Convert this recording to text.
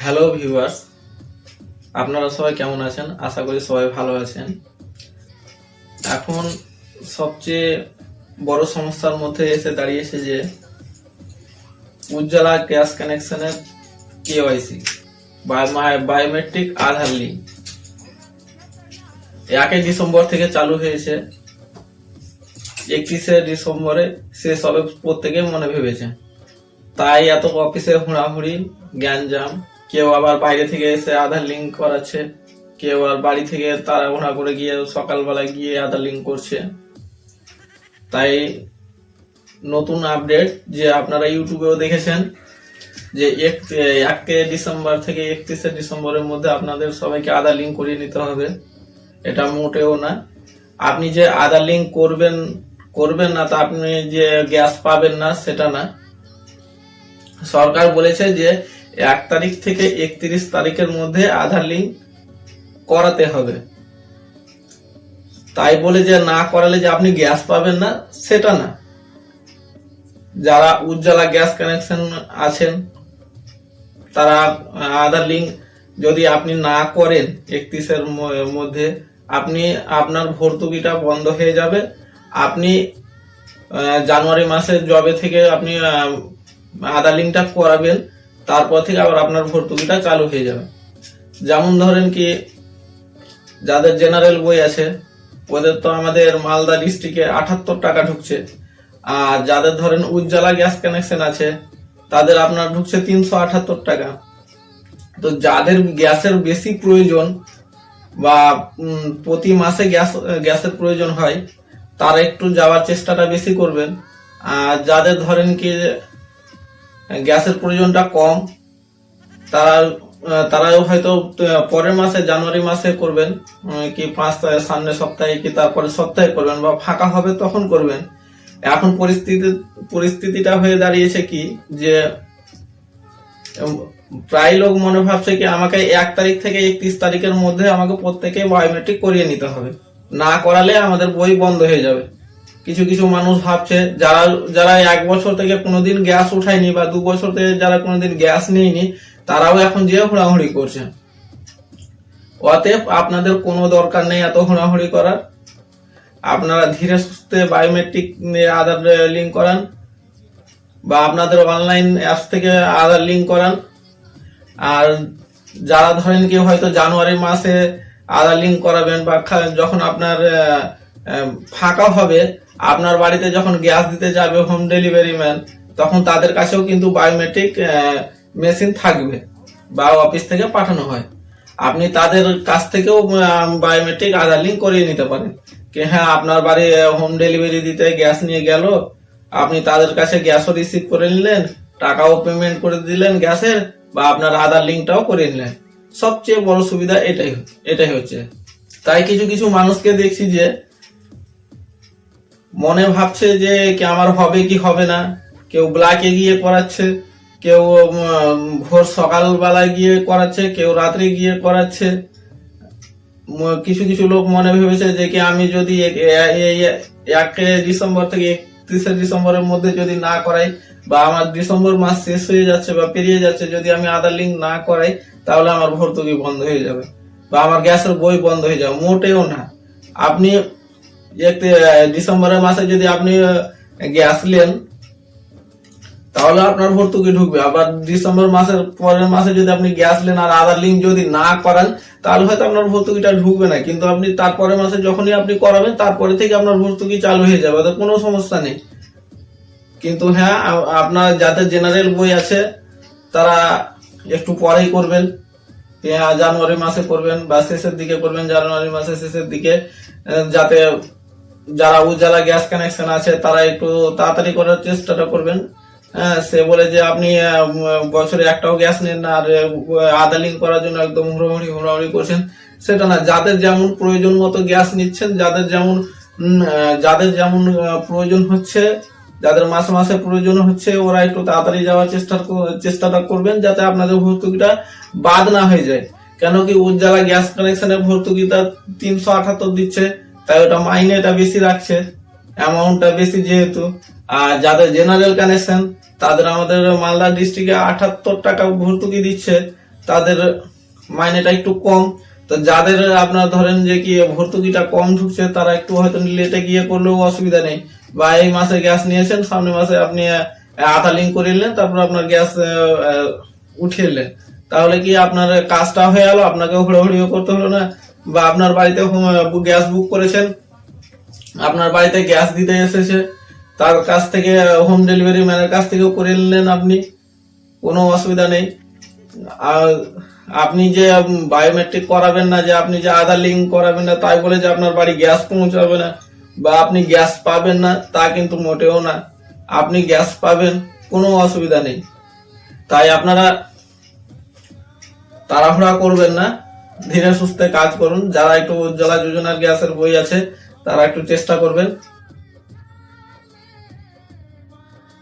Hello viewers, আপনারা সবাই কেমন আছেন? আশা করি সবাই ভালো আছেন। এখন সবচেয়ে বড় সমস্যার মধ্যে এসে দাঁড়িয়েছে যে উজ্জ্বলা গ্যাস কানেকশনের কেওয়াইসি বায়োমেট্রিক আধার লিঙ্ক 1 ডিসেম্বর থেকে চালু হয়েছে। 31 ডিসেম্বরে শেষ হবে প্রত্যেকে মনে ভেবেছে, তাই এত অফিসে হুড়াহুড়ি গ্যাঞ্জাম। কেউ আবার বাইরে থেকে এসে আধার লিঙ্ক করাচ্ছে, কেউ আর বাড়ি থেকে তাড়াহুড়া করে গিয়ে সকালবেলা গিয়ে আধার লিঙ্ক করছে। তাই নতুন আপডেট যে আপনারা ইউটিউবেও দেখেছেন যে 1 ডিসেম্বর থেকে 31 ডিসেম্বরের মধ্যে আপনাদের সবাইকে আধার লিঙ্ক করিয়ে নিতে হবে। এটা মোটেও না। আপনি যে আধার লিঙ্ক করবেন না তা আপনি যে গ্যাস পাবেন না সেটা না। সরকার বলেছে যে 1 তারিখ থেকে 31 তারিখের মধ্যে আধার লিঙ্ক করাতে হবে। তাই বলে যে না করালে যে আপনি গ্যাস পাবেন না সেটা না। যারা উজ্জ্বলা গ্যাস কানেকশন আছেন তারা আধার লিঙ্ক যদি আপনি না করেন 31-এর মধ্যে আপনার ভর্তুকিটা বন্ধ হয়ে যাবে। আপনি জানুয়ারি মাসের জবে থেকে আপনি আধার লিঙ্কটা করাবেন, তারপর থেকে আবার আপনার ভর্তুকিটা চালু হয়ে যাবে। যেমন ধরেন কি যাদের জেনারেল বই আছে ওদের তো আমাদের মালদা ডিস্ট্রিক্টে 78 টাকা ঢুকছে, আর যাদের ধরেন উজ্জ্বলা গ্যাস কানেকশন আছে তাদের আপনার ঢুকছে 378 টাকা। তো যাদের গ্যাসের বেশি প্রয়োজন বা প্রতি মাসে গ্যাসের প্রয়োজন হয় তারা একটু যাওয়ার চেষ্টাটা বেশি করবেন। আর যাদের ধরেন কি গ্যাসের প্রয়োজনটা কম তারাও হয়তো পরের মাসে জানুয়ারি মাসে করবেন, কি 5 সামনের সপ্তাহে কি তারপরে সপ্তাহে করবেন বা ফাঁকা হবে তখন করবেন। এখন পরিস্থিতিটা হয়ে দাঁড়িয়েছে কি যে প্রায় লোক মনে ভাবছে কি আমাকে 1 তারিখ থেকে 31 তারিখের মধ্যে আমাকে প্রত্যেকে বায়োমেট্রিক করিয়ে নিতে হবে, না করালে আমাদের বই বন্ধ হয়ে যাবে। কিছু কিছু মানুষ ভাবছে যারা 1 বছর থেকে কোনোদিন গ্যাস উঠায়নি বা 2 বছর থেকে যারা কোনোদিন গ্যাস নেয়নি তারাও এখন যে হুড়াহুড়ি করছে। অতএব আপনাদের কোনো দরকার নেই এত হুড়াহুড়ি করার। আপনারা ধীরে সুস্থে বায়োমেট্রিক আধার লিঙ্ক করান বা আপনাদের অনলাইন অ্যাপস থেকে আধার লিঙ্ক করান। আর যারা ধরেন কি হয়তো জানুয়ারি মাসে আধার লিঙ্ক করাবেন বা যখন আপনার ফাঁকা হবে আপনার বাড়িতে যখন গ্যাস দিতে যাবে হোম ডেলিভারি ম্যান, তখন তাদের কাছেও কিন্তু বায়োমেট্রিক মেশিন থাকবে বা অফিস থেকে পাঠানো হয়। আপনি তাদের কাছ থেকেও বায়োমেট্রিক আধার লিঙ্ক করিয়ে নিতে পারেন কি হ্যাঁ আপনার বাড়ি হোম ডেলিভারি দিতে গ্যাস নিয়ে গেল, আপনি তাদের কাছে গ্যাসও রিসিভ করে নিলেন, টাকাও পেমেন্ট করে দিলেন গ্যাসের, বা আপনার আধার লিঙ্কটাও করে নিলেন। সবচেয়ে বড় সুবিধা এটাই হচ্ছে। তাই কিছু কিছু মানুষকে দেখছি যে মনে ভাবছে যে কি আমার হবে কি হবে না, কেউ ব্ল্যাকে গিয়ে করাচ্ছে, কেউ ভোর সকালবেলায় গিয়ে করাচ্ছে, কেউ রাত্রে গিয়ে করাচ্ছে। কিছু কিছু লোক মনে ভেবেছে যে কি আমি যদি 1 ডিসেম্বর থেকে 31 ডিসেম্বরের মধ্যে যদি না করাই বা আমার ডিসেম্বর মাস শেষ হয়ে যাচ্ছে বা পেরিয়ে যাচ্ছে, যদি আমি আধার লিঙ্ক না করাই তাহলে আমার ভর্তুকি বন্ধ হয়ে যাবে বা আমার গ্যাসের বই বন্ধ হয়ে যাবে। মোটেও না। আপনি ডিসেম্বরের মাসে যদি আপনি গ্যাস নেন তাহলে আপনার ভর্তুকি ঢুকবে। আবার ডিসেম্বর মাসের পরের মাসে যদি আপনি গ্যাস নেন আর আধার লিঙ্ক যদি না করান তাহলে হয়তো আপনার ভর্তুকিটা ঢুকবে না, কিন্তু আপনি তারপরের মাসে যখনই আপনি করাবেন তারপরে থেকে আপনার ভর্তুকি চালু হয়ে যাবে, তো কোনো সমস্যা নেই। কিন্তু হ্যাঁ আপনার যাদের জেনারেল বই আছে তারা একটু পরেই করবেন, জানুয়ারি মাসে করবেন বা শেষের দিকে করবেন, জানুয়ারি মাসের শেষের দিকে, যাতে যারা উজ্জ্বলা গ্যাস কানেকশন আছে তারা একটু তাড়াতাড়ি করার চেষ্টাটা করবেন। সে বলে যে আপনি বছরে একটাও গ্যাস নেন না আর আধার লিঙ্ক করার জন্য একদম হুড়াহুড়ি করছেন, সেটা না। যাদের যেমন প্রয়োজন মতো গ্যাস নিচ্ছেন, যাদের যেমন প্রয়োজন হচ্ছে, যাদের মাসে মাসে প্রয়োজন হচ্ছে ওরা একটু তাড়াতাড়ি যাওয়ার চেষ্টাটা করবেন যাতে আপনাদের ভর্তুকিটা বাদ না হয়ে যায়। কেন কি উজ্জ্বলা গ্যাস কানেকশনের ভর্তুকিটা 378 দিচ্ছে, তাই ওটা মাইনেটা বেশি রাখছে, অ্যামাউন্টটা বেশি যেহেতু। আর যাদের জেনারেল কানেকশন তাদের আমাদের মালদা ডিস্ট্রিক্টে 78 টাকা ভর্তুকি দিচ্ছে, তাদের মাইনেটা একটু কম। তো যাদের আপনার ধরেন যে কি ভর্তুকিটা কম ঢুকছে তারা একটু হয়তো লেটে গিয়ে করলেও অসুবিধা নেই, বা এই মাসে গ্যাস নিয়েছেন, সামনের মাসে আপনি আধা লিঙ্ক করে নিলেন, তারপর আপনার গ্যাস উঠিয়ে নিলেন, তাহলে কি আপনার কাজটা হয়ে গেল, আপনাকেও হুড়োহুড়িও করতে হলো না। বা আপনার বাড়িতে গ্যাস বুক করেছেন, আপনার বাড়িতে গ্যাস দিতে এসেছে, তার কাছ থেকে হোম ডেলিভারি ম্যানের কাছ থেকেও করে নিলেন আপনি, কোনো অসুবিধা নেই। আর আপনি যে বায়োমেট্রিক করাবেন না, যে আপনি যে আধার লিঙ্ক করাবেন না, তাই বলে যে আপনার বাড়ি গ্যাস পৌঁছাবে না বা আপনি গ্যাস পাবেন না, তা কিন্তু মোটেও না। আপনি গ্যাস পাবেন, কোনো অসুবিধা নেই। তাই আপনারা তাড়াহুড়া করবেন না, ধীরে সুস্থে কাজ করুন। যারা একটু উজ্জ্বলা যোজনার গ্যাসের বই আছে তারা একটু চেষ্টা করবেন।